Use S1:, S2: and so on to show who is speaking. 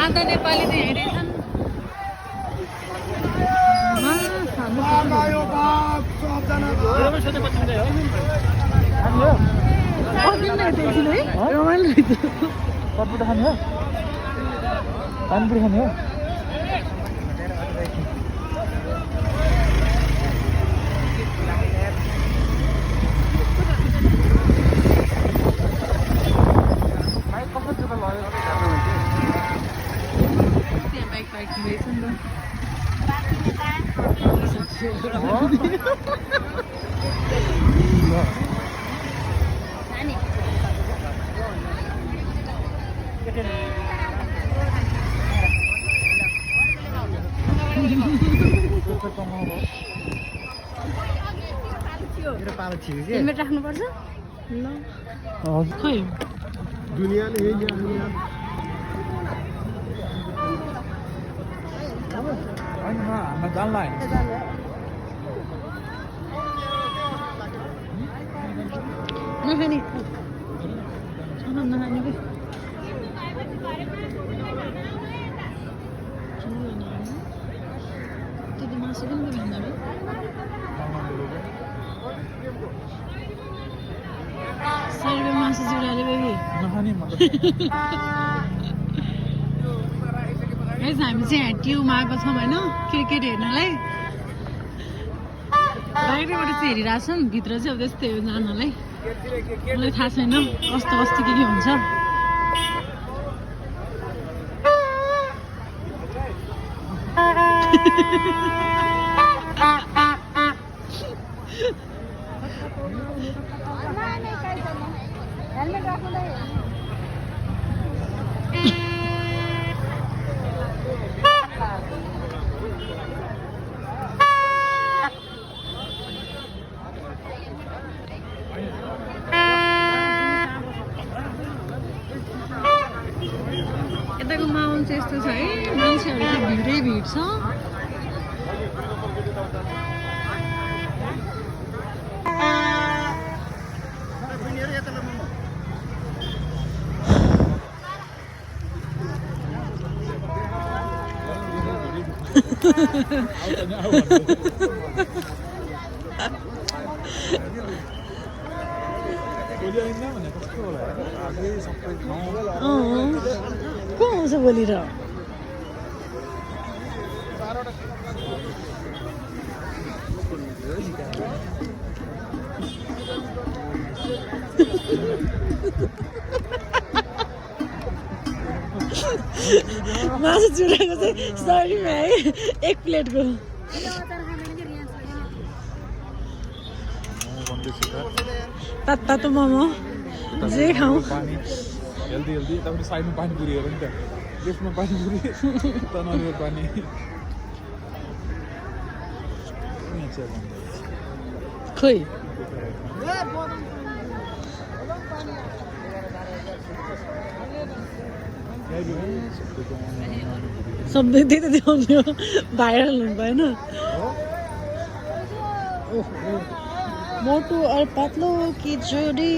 S1: आधा नेपाली त यहीँ रहेछन्
S2: पटपट खाने हो पानीपुरी खाने हो
S1: हेलमेट राख्नुपर्छ ल खै
S3: दुनियाँले यही दुनिया
S2: हाम्रो जान्ला
S1: नखाने खाना नखाने कि त्यति मासु पनि त भन्दा सर्वे मासु चुडाले बेबी
S2: नखाने
S1: हामी चाहिँ यहाँ ट्युमा आएको छौँ होइन क्रिकेट हेर्नलाई बाहिरबाट चाहिँ हेरिरहेको छौँ भित्र चाहिँ अब त्यस्तै हो जानलाई मलाई थाहा छैन कस्तो कस्तो के हुन्छ यताको माहौल चाहिँ यस्तो छ है मान्छेहरू चाहिँ भिडै भिड छ को आउँछ भोलि र मासु चुराको चाहिँ सरीमा है एक प्लेटको तातो मोमो जे खाउँ
S2: हेल्दी हेल्दी यतापट्टि साइडमा पानीपुरी हेर नि त लेफ्टमा पानीपुरी तनहुँको पानी
S1: खोइ सबै त्यही त देखाउने हो भाइरल हुनु भएन मोटो और पतलो की जोड़ी